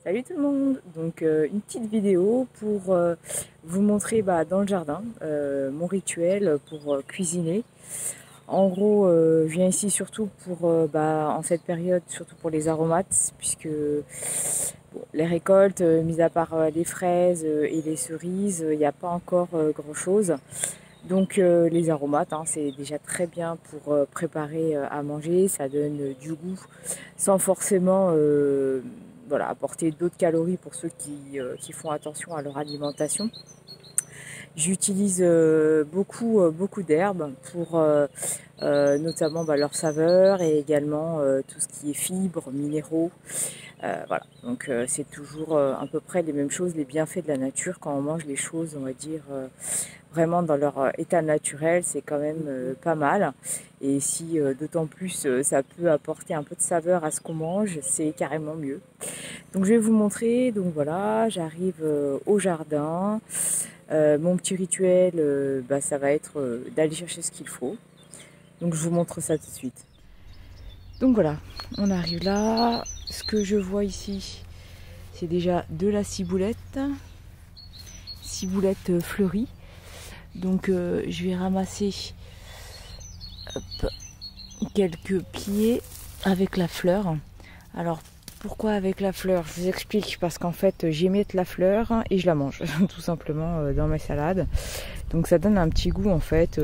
Salut tout le monde! Donc une petite vidéo pour vous montrer dans le jardin mon rituel pour cuisiner. En gros, je viens ici surtout pour, en cette période, surtout pour les aromates, puisque bon, les récoltes, mis à part les fraises et les cerises, il n'y a pas encore grand-chose. Donc les aromates, hein, c'est déjà très bien pour préparer à manger, ça donne du goût sans forcément voilà, apporter d'autres calories pour ceux qui font attention à leur alimentation. J'utilise beaucoup d'herbes pour notamment leur saveur et également tout ce qui est fibres, minéraux. Voilà, donc c'est toujours à peu près les mêmes choses, les bienfaits de la nature quand on mange les choses, on va dire, vraiment dans leur état naturel, c'est quand même pas mal. Et si d'autant plus ça peut apporter un peu de saveur à ce qu'on mange, c'est carrément mieux. Donc je vais vous montrer, donc voilà, j'arrive au jardin. Mon petit rituel, ça va être d'aller chercher ce qu'il faut. Donc je vous montre ça tout de suite. Donc voilà, on arrive là. Ce que je vois ici, c'est déjà de la ciboulette. Ciboulette fleurie. Donc je vais ramasser quelques pieds avec la fleur. Alors pourquoi avec la fleur? Je vous explique, parce qu'en fait j'émette la fleur et je la mange tout simplement dans mes salades. Donc ça donne un petit goût en fait,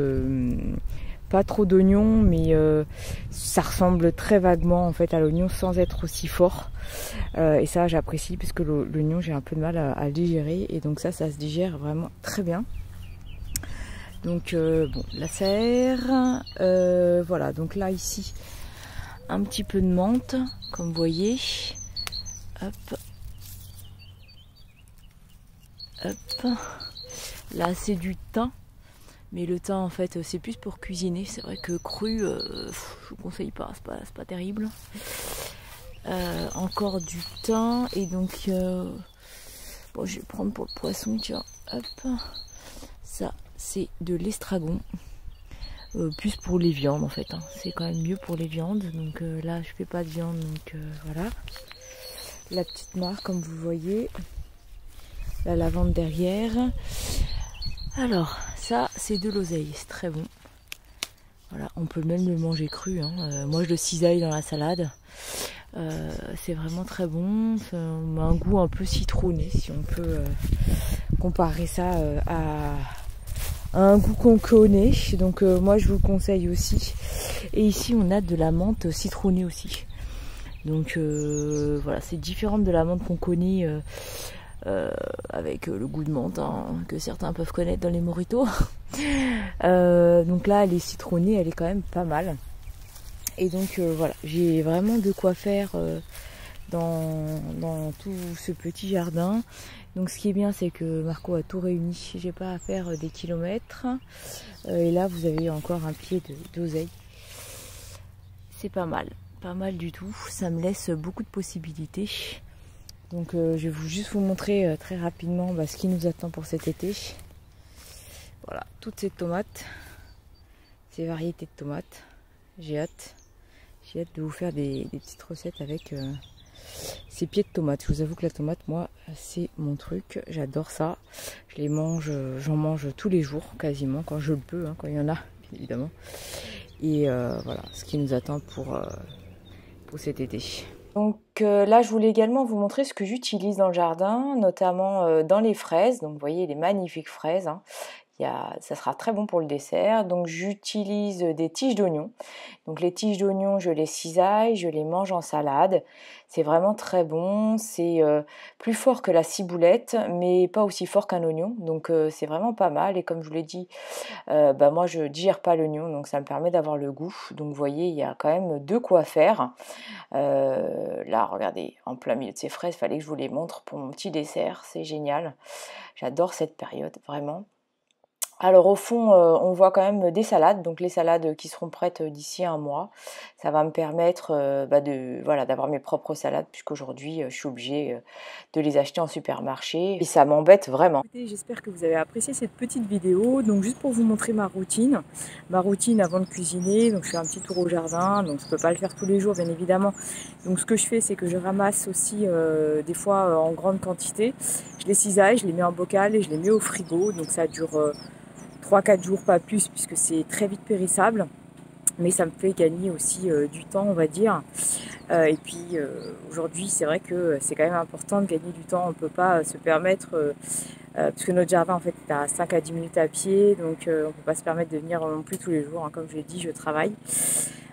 pas trop d'oignon, mais ça ressemble très vaguement en fait à l'oignon sans être aussi fort. Et ça j'apprécie parce que l'oignon j'ai un peu de mal à le digérer, et donc ça se digère vraiment très bien. Donc bon, la serre, voilà, donc là ici un petit peu de menthe comme vous voyez, hop, hop, là c'est du thym, mais le thym en fait c'est plus pour cuisiner, c'est vrai que cru je vous conseille pas, c'est pas terrible. Encore du thym, et donc bon, je vais prendre pour le poisson, tiens, hop, ça c'est de l'estragon. Plus pour les viandes en fait, hein. C'est quand même mieux pour les viandes, donc là je fais pas de viande, donc voilà. La petite mare comme vous voyez, la lavande derrière. Alors ça c'est de l'oseille, c'est très bon. Voilà, on peut même le manger cru, hein. Moi je le cisaille dans la salade. C'est vraiment très bon, ça a un goût un peu citronné, si on peut comparer ça à un goût qu'on connaît. Donc moi je vous conseille aussi. Et ici on a de la menthe citronnée aussi. Donc voilà, c'est différent de la menthe qu'on connaît avec le goût de menthe, hein, que certains peuvent connaître dans les mojitos. Donc là elle est citronnée, elle est quand même pas mal. Et donc voilà, j'ai vraiment de quoi faire dans tout ce petit jardin. Donc ce qui est bien, c'est que Marco a tout réuni, j'ai pas à faire des kilomètres. Et là vous avez encore un pied d'oseille. C'est pas mal du tout, ça me laisse beaucoup de possibilités. Donc je vais juste vous montrer très rapidement ce qui nous attend pour cet été. Voilà, toutes ces tomates, ces variétés de tomates, j'ai hâte de vous faire des petites recettes avec ces pieds de tomates. Je vous avoue que la tomate, moi, c'est mon truc. J'adore ça. Je les mange, j'en mange tous les jours, quasiment, quand je le peux, hein, quand il y en a, bien évidemment. Et voilà, ce qui nous attend pour cet été. Donc là, je voulais également vous montrer ce que j'utilise dans le jardin, notamment dans les fraises. Donc vous voyez les magnifiques fraises, hein. Ça sera très bon pour le dessert. Donc j'utilise des tiges d'oignon. Donc les tiges d'oignon, je les cisaille, je les mange en salade. C'est vraiment très bon. C'est plus fort que la ciboulette, mais pas aussi fort qu'un oignon. Donc c'est vraiment pas mal. Et comme je vous l'ai dit, moi je digère pas l'oignon, donc ça me permet d'avoir le goût. Donc vous voyez, il y a quand même de quoi faire. Là, regardez, en plein milieu de ces fraises, il fallait que je vous les montre pour mon petit dessert. C'est génial. J'adore cette période, vraiment. Alors au fond, on voit quand même des salades, donc les salades qui seront prêtes d'ici 1 mois. Ça va me permettre, voilà, d'avoir mes propres salades puisqu'aujourd'hui, je suis obligée, de les acheter en supermarché et ça m'embête vraiment. Écoutez, j'espère que vous avez apprécié cette petite vidéo. Donc juste pour vous montrer ma routine avant de cuisiner. Donc je fais un petit tour au jardin, donc je ne peux pas le faire tous les jours bien évidemment. Donc ce que je fais, c'est que je ramasse aussi des fois en grande quantité. Je les cisaille, je les mets en bocal et je les mets au frigo. Donc ça dure 3-4 jours, pas plus, puisque c'est très vite périssable. Mais ça me fait gagner aussi du temps, on va dire. Et puis aujourd'hui, c'est vrai que c'est quand même important de gagner du temps. On ne peut pas se permettre, parce que notre jardin en fait est à 5 à 10 minutes à pied, donc on ne peut pas se permettre de venir non plus tous les jours. Hein. Comme je l'ai dit, je travaille.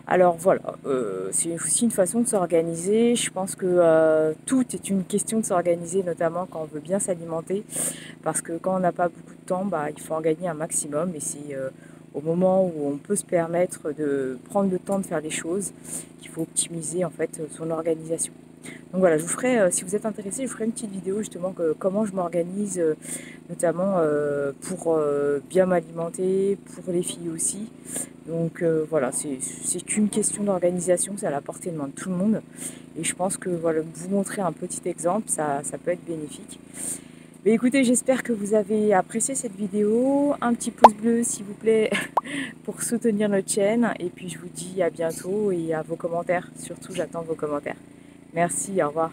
Alors voilà, c'est aussi une façon de s'organiser. Je pense que tout est une question de s'organiser, notamment quand on veut bien s'alimenter. Parce que quand on n'a pas beaucoup de temps, il faut en gagner un maximum. Et c'est au moment où on peut se permettre de prendre le temps de faire les choses qu'il faut optimiser en fait son organisation. Donc voilà, je vous ferai, si vous êtes intéressé, je ferai une petite vidéo justement comment je m'organise, notamment pour bien m'alimenter, pour les filles aussi. Donc voilà, c'est une question d'organisation, c'est à la portée de main de tout le monde. Et je pense que voilà, vous montrer un petit exemple, ça peut être bénéfique. Mais écoutez, j'espère que vous avez apprécié cette vidéo. Un petit pouce bleu s'il vous plaît pour soutenir notre chaîne. Et puis je vous dis à bientôt et à vos commentaires. Surtout, j'attends vos commentaires. Merci, au revoir.